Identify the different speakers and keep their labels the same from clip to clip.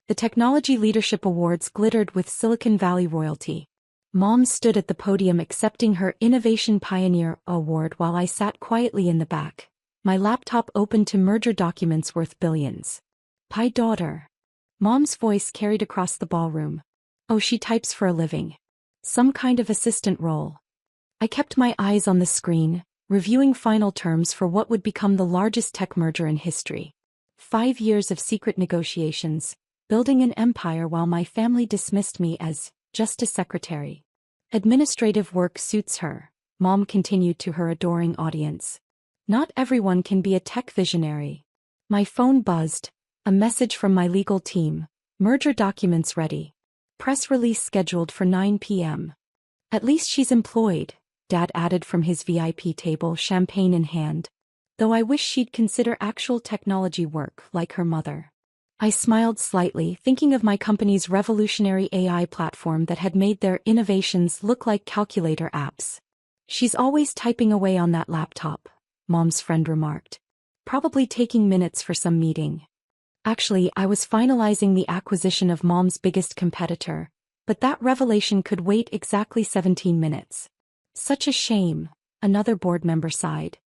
Speaker 1: The Technology Leadership Awards glittered with Silicon Valley royalty. Mom stood at the podium accepting her Innovation Pioneer Award while I sat quietly in the back, my laptop open to merger documents worth billions. "Pi daughter." Mom's voice carried across the ballroom. "Oh, she types for a living. Some kind of assistant role." I kept my eyes on the screen, reviewing final terms for what would become the largest tech merger in history. 5 years of secret negotiations, building an empire while my family dismissed me as just a secretary. "Administrative work suits her," Mom continued to her adoring audience. "Not everyone can be a tech visionary." My phone buzzed, a message from my legal team: "Merger documents ready. Press release scheduled for 9 p.m. "At least she's employed," Dad added from his VIP table, champagne in hand. "Though I wish she'd consider actual technology work like her mother." I smiled slightly, thinking of my company's revolutionary AI platform that had made their innovations look like calculator apps. "She's always typing away on that laptop," Mom's friend remarked. "Probably taking minutes for some meeting." Actually, I was finalizing the acquisition of Mom's biggest competitor, but that revelation could wait exactly 17 minutes. "Such a shame," another board member sighed.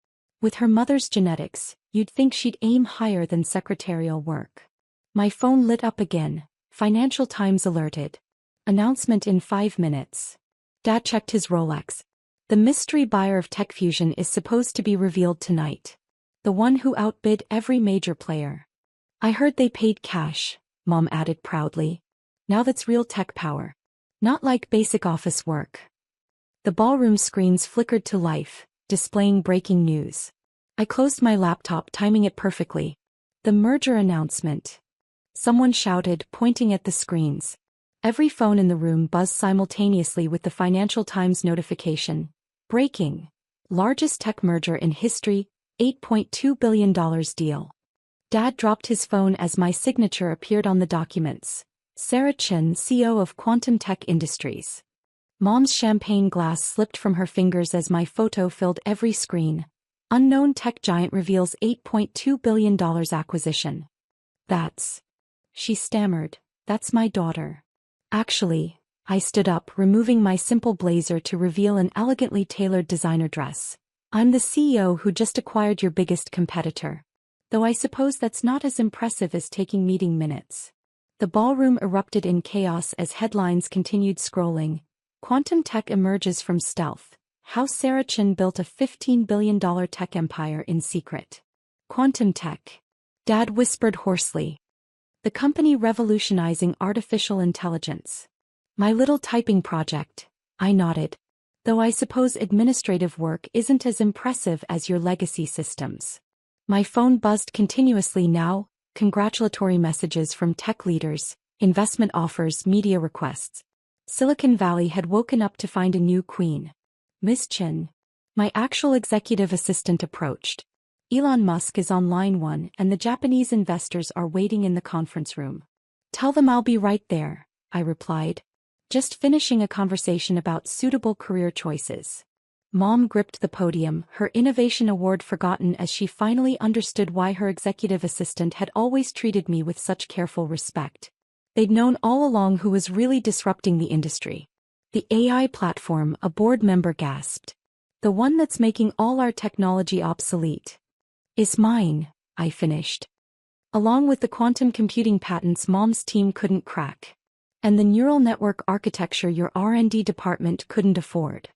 Speaker 1: "With her mother's genetics, you'd think she'd aim higher than secretarial work." My phone lit up again, Financial Times alerted. "Announcement in 5 minutes." Dad checked his Rolex. "The mystery buyer of TechFusion is supposed to be revealed tonight. The one who outbid every major player." "I heard they paid cash," Mom added proudly. "Now that's real tech power. Not like basic office work." The ballroom screens flickered to life, displaying breaking news. I closed my laptop, timing it perfectly. "The merger announcement," someone shouted, pointing at the screens. Every phone in the room buzzed simultaneously with the Financial Times notification. "Breaking. Largest tech merger in history, $8.2 billion deal." Dad dropped his phone as my signature appeared on the documents. "Sarah Chen, CEO of Quantum Tech Industries." Mom's champagne glass slipped from her fingers as my photo filled every screen. "Unknown tech giant reveals $8.2 billion acquisition." "That's..." she stammered. "That's my daughter." "Actually," I stood up, removing my simple blazer to reveal an elegantly tailored designer dress. "I'm the CEO who just acquired your biggest competitor. Though I suppose that's not as impressive as taking meeting minutes." The ballroom erupted in chaos as headlines continued scrolling. "Quantum Tech emerges from stealth. How Sarah Chen built a $15 billion tech empire in secret." "Quantum Tech?" Dad whispered hoarsely. "The company revolutionizing artificial intelligence." "My little typing project," I nodded. "Though I suppose administrative work isn't as impressive as your legacy systems." My phone buzzed continuously now, congratulatory messages from tech leaders, investment offers, media requests. Silicon Valley had woken up to find a new queen. "Miss Chen." My actual executive assistant approached. "Elon Musk is on line 1 and the Japanese investors are waiting in the conference room." "Tell them I'll be right there," I replied. Just finishing a conversation about suitable career choices. Mom gripped the podium, her innovation award forgotten as she finally understood why her executive assistant had always treated me with such careful respect. They'd known all along who was really disrupting the industry. "The AI platform," a board member gasped. "The one that's making all our technology obsolete." "Is mine," I finished. "Along with the quantum computing patents Mom's team couldn't crack. And the neural network architecture your R&D department couldn't afford."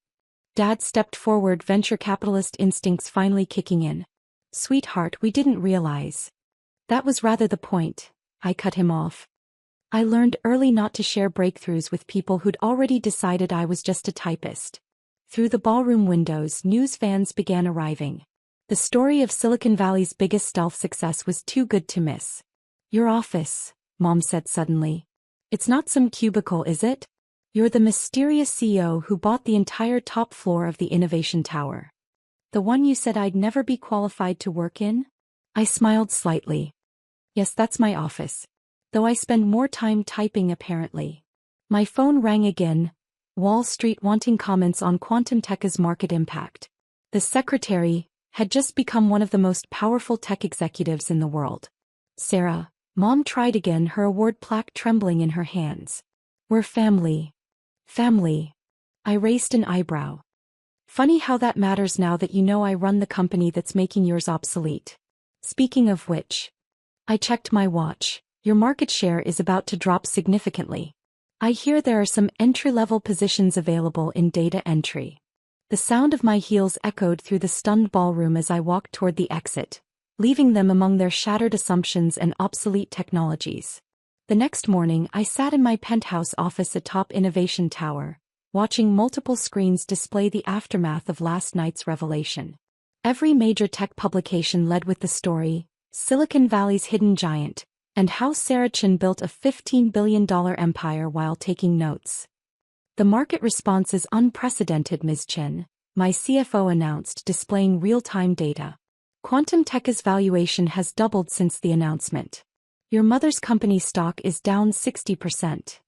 Speaker 1: Dad stepped forward, venture capitalist instincts finally kicking in. "Sweetheart, we didn't realize." "That was rather the point," I cut him off. "I learned early not to share breakthroughs with people who'd already decided I was just a typist." Through the ballroom windows, news fans began arriving. The story of Silicon Valley's biggest stealth success was too good to miss. "Your office," Mom said suddenly. "It's not some cubicle, is it? You're the mysterious CEO who bought the entire top floor of the Innovation Tower. The one you said I'd never be qualified to work in?" I smiled slightly. "Yes, that's my office. Though I spend more time typing apparently." My phone rang again. Wall Street wanting comments on Quantum Tech's market impact. The secretary had just become one of the most powerful tech executives in the world. "Sarah, Mom tried again, her award plaque trembling in her hands. We're family. Family. I raised an eyebrow. Funny how that matters now that you know I run the company that's making yours obsolete. Speaking of which, I checked my watch. Your market share is about to drop significantly. I hear there are some entry-level positions available in data entry. The sound of my heels echoed through the stunned ballroom as I walked toward the exit, leaving them among their shattered assumptions and obsolete technologies. The next morning, I sat in my penthouse office atop Innovation Tower, watching multiple screens display the aftermath of last night's revelation. Every major tech publication led with the story, Silicon Valley's hidden giant, and how Sarah Chin built a $15 billion empire while taking notes. The market response is unprecedented, Ms. Chin, my CFO announced, displaying real-time data. Quantum Tekka's valuation has doubled since the announcement. Your mother's company stock is down 60%.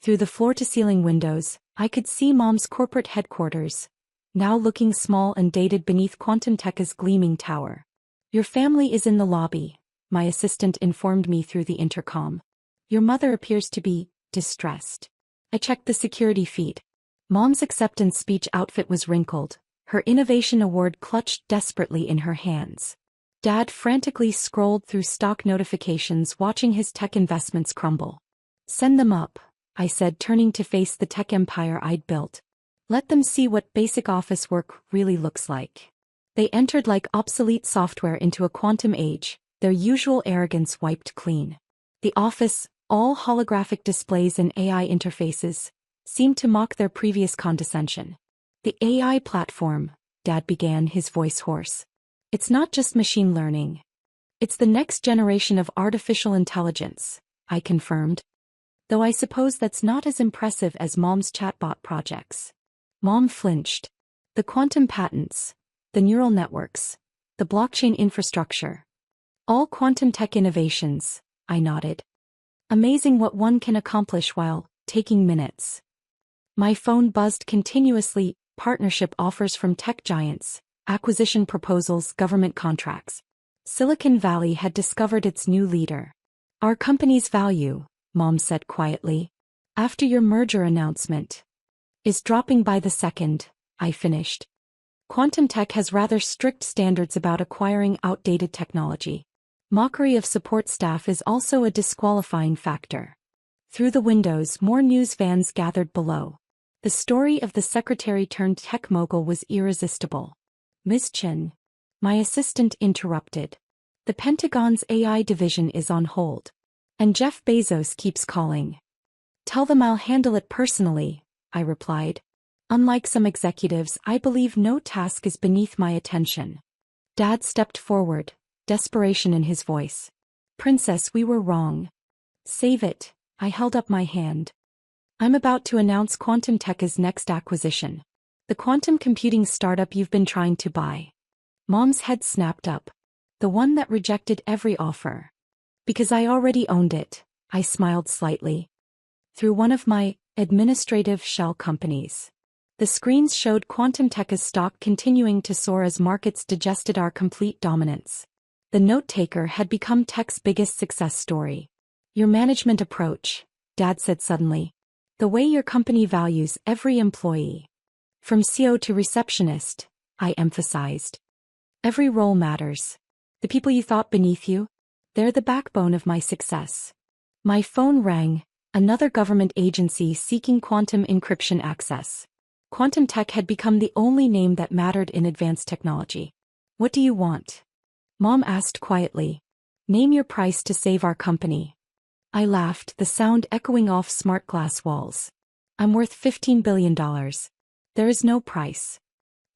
Speaker 1: Through the floor-to-ceiling windows, I could see Mom's corporate headquarters, now looking small and dated beneath Quantum Tekka's gleaming tower. Your family is in the lobby, my assistant informed me through the intercom. Your mother appears to be distressed. I checked the security feed. Mom's acceptance speech outfit was wrinkled, her innovation award clutched desperately in her hands. Dad frantically scrolled through stock notifications, watching his tech investments crumble. Send them up, I said, turning to face the tech empire I'd built. Let them see what basic office work really looks like. They entered like obsolete software into a quantum age, their usual arrogance wiped clean. The office, all holographic displays and AI interfaces, seemed to mock their previous condescension. The AI platform, Dad began, his voice hoarse. It's not just machine learning. It's the next generation of artificial intelligence, I confirmed. Though I suppose that's not as impressive as Mom's chatbot projects. Mom flinched. The quantum patents, the neural networks, the blockchain infrastructure. All quantum tech innovations, I nodded. Amazing what one can accomplish while taking minutes. My phone buzzed continuously, partnership offers from tech giants, acquisition proposals, government contracts. Silicon Valley had discovered its new leader. Our company's value, Mom said quietly, after your merger announcement, is dropping by the second, I finished. Quantum Tech has rather strict standards about acquiring outdated technology. Mockery of support staff is also a disqualifying factor. Through the windows, more news vans gathered below. The story of the secretary-turned-tech mogul was irresistible. Ms. Chin, my assistant interrupted. The Pentagon's AI division is on hold. And Jeff Bezos keeps calling. Tell them I'll handle it personally, I replied. Unlike some executives, I believe no task is beneath my attention. Dad stepped forward, desperation in his voice. Princess, we were wrong. Save it, I held up my hand. I'm about to announce Quantum Tekka's next acquisition. The quantum computing startup you've been trying to buy. Mom's head snapped up. The one that rejected every offer. Because I already owned it, I smiled slightly. Through one of my administrative shell companies. The screens showed Quantum Tekka's stock continuing to soar as markets digested our complete dominance. The note-taker had become Tech's biggest success story. Your management approach, Dad said suddenly. The way your company values every employee. From CEO to receptionist, I emphasized. Every role matters. The people you thought beneath you, they're the backbone of my success. My phone rang, another government agency seeking quantum encryption access. Quantum Tech had become the only name that mattered in advanced technology. What do you want? Mom asked quietly. Name your price to save our company. I laughed, the sound echoing off smart glass walls. I'm worth $15 billion. There is no price.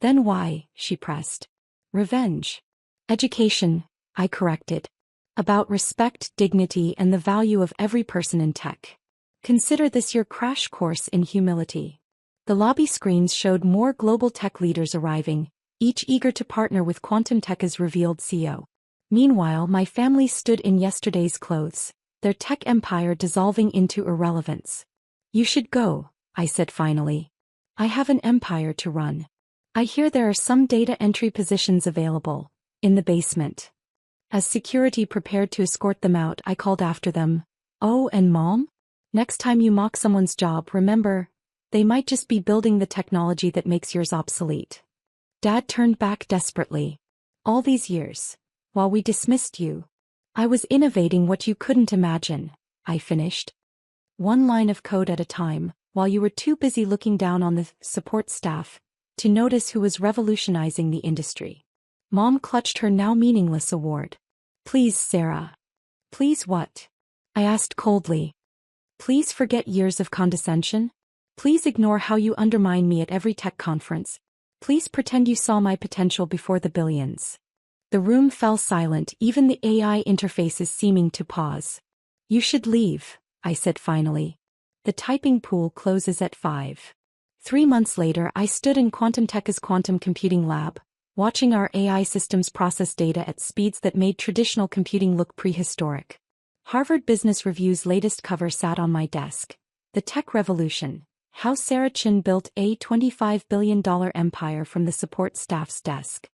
Speaker 1: Then why? She pressed. Revenge. Education, I corrected. About respect, dignity, and the value of every person in tech. Consider this your crash course in humility. The lobby screens showed more global tech leaders arriving, each eager to partner with Quantum Tekka's revealed CEO. Meanwhile, my family stood in yesterday's clothes, their tech empire dissolving into irrelevance. You should go, I said finally. I have an empire to run. I hear there are some data entry positions available, in the basement. As security prepared to escort them out, I called after them. Oh, and Mom? Next time you mock someone's job, remember, they might just be building the technology that makes yours obsolete. Dad turned back desperately. All these years, while we dismissed you, I was innovating what you couldn't imagine, I finished. One line of code at a time, while you were too busy looking down on the support staff to notice who was revolutionizing the industry. Mom clutched her now meaningless award. Please, Sarah. Please what? I asked coldly. Please forget years of condescension? Please ignore how you undermine me at every tech conference. Please pretend you saw my potential before the billions. The room fell silent, even the AI interfaces seeming to pause. You should leave, I said finally. The typing pool closes at 5. 3 months later, I stood in QuantumTech's quantum computing lab, watching our AI systems process data at speeds that made traditional computing look prehistoric. Harvard Business Review's latest cover sat on my desk. The Tech Revolution: How Sarah Chin Built a $25 billion Empire from the Support Staff's Desk.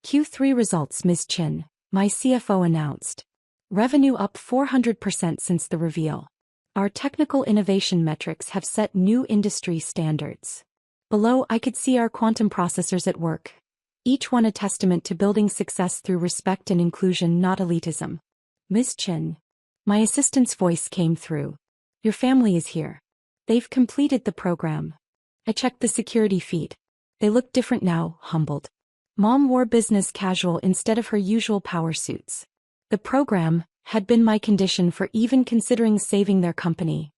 Speaker 1: Q3 results: Ms. Chin, my CFO announced. Revenue up 400% since the reveal. Our technical innovation metrics have set new industry standards. Below, I could see our quantum processors at work, each one a testament to building success through respect and inclusion, not elitism. Ms. Chin. My assistant's voice came through. Your family is here. They've completed the program. I checked the security feed. They look different now, humbled. Mom wore business casual instead of her usual power suits. The program had been my condition for even considering saving their company.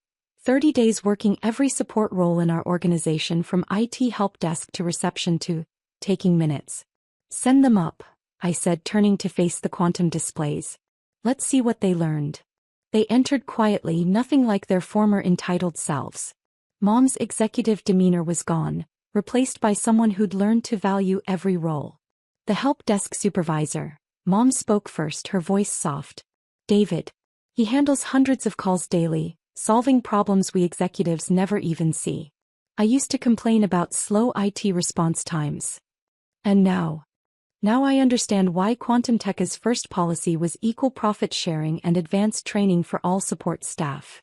Speaker 1: 30 days working every support role in our organization, from IT help desk to reception to taking minutes. Send them up, I said, turning to face the quantum displays. Let's see what they learned. They entered quietly, nothing like their former entitled selves. Mom's executive demeanor was gone, replaced by someone who'd learned to value every role. The help desk supervisor. Mom spoke first, her voice soft. David. He handles hundreds of calls daily, solving problems we executives never even see. I used to complain about slow IT response times. And now I understand why QuantumTech's first policy was equal profit sharing and advanced training for all support staff.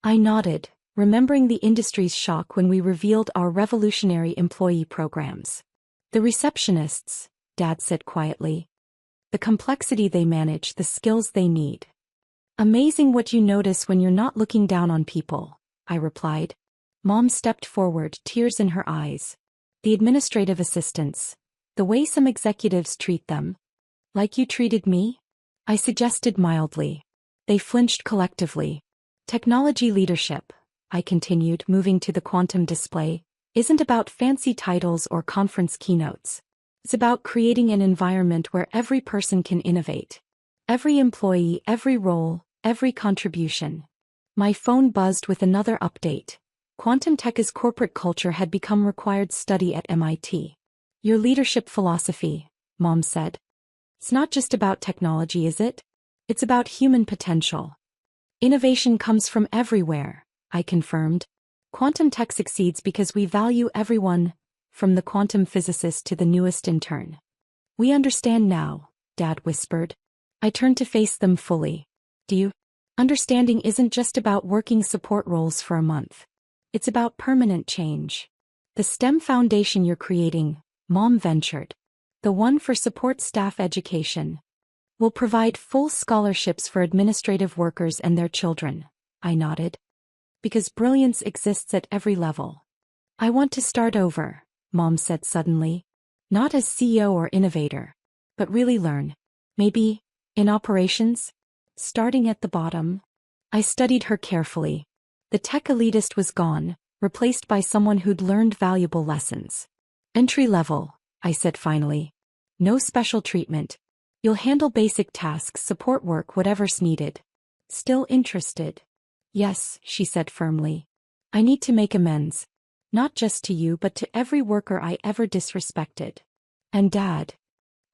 Speaker 1: I nodded, remembering the industry's shock when we revealed our revolutionary employee programs. The receptionists, Dad said quietly. The complexity they manage, the skills they need. Amazing what you notice when you're not looking down on people, I replied. Mom stepped forward, tears in her eyes. The administrative assistants. The way some executives treat them. Like you treated me? I suggested mildly. They flinched collectively. Technology leadership, I continued, moving to the quantum display, isn't about fancy titles or conference keynotes. It's about creating an environment where every person can innovate. Every employee, every role, every contribution. My phone buzzed with another update. QuantumTech's corporate culture had become required study at MIT. Your leadership philosophy, Mom said. It's not just about technology, is it? It's about human potential. Innovation comes from everywhere, I confirmed. QuantumTech succeeds because we value everyone, from the quantum physicist to the newest intern. We understand now, Dad whispered. I turned to face them fully. Do you? Understanding isn't just about working support roles for a month. It's about permanent change. The STEM foundation you're creating, Mom ventured. The one for support staff education. Will provide full scholarships for administrative workers and their children, I nodded. Because brilliance exists at every level. I want to start over, Mom said suddenly. Not as CEO or innovator. But really learn. Maybe, in operations? Starting at the bottom. I studied her carefully. The tech elitist was gone, replaced by someone who'd learned valuable lessons. Entry level, I said finally. No special treatment. You'll handle basic tasks, support work, whatever's needed. Still interested? Yes, she said firmly. I need to make amends. Not just to you but to every worker I ever disrespected. And Dad?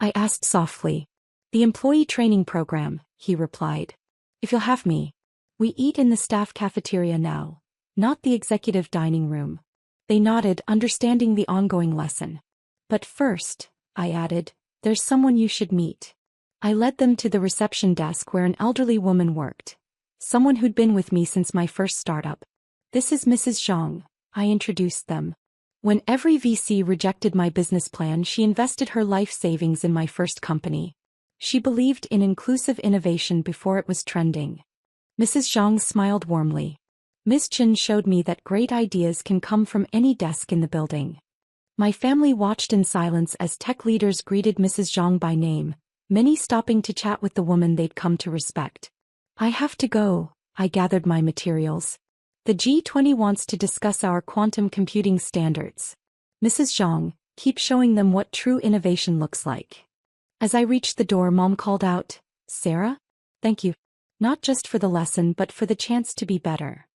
Speaker 1: I asked softly. The employee training program, he replied. If you'll have me. We eat in the staff cafeteria now, not the executive dining room. They nodded, understanding the ongoing lesson. But first, I added, there's someone you should meet. I led them to the reception desk where an elderly woman worked. Someone who'd been with me since my first startup. This is Mrs. Zhang, I introduced them. When every VC rejected my business plan, she invested her life savings in my first company. She believed in inclusive innovation before it was trending. Mrs. Zhang smiled warmly. Ms. Chen showed me that great ideas can come from any desk in the building. My family watched in silence as tech leaders greeted Mrs. Zhang by name, many stopping to chat with the woman they'd come to respect. I have to go, I gathered my materials. The G20 wants to discuss our quantum computing standards. Mrs. Zhang, keep showing them what true innovation looks like. As I reached the door, Mom called out, Sarah? Thank you. Not just for the lesson but for the chance to be better.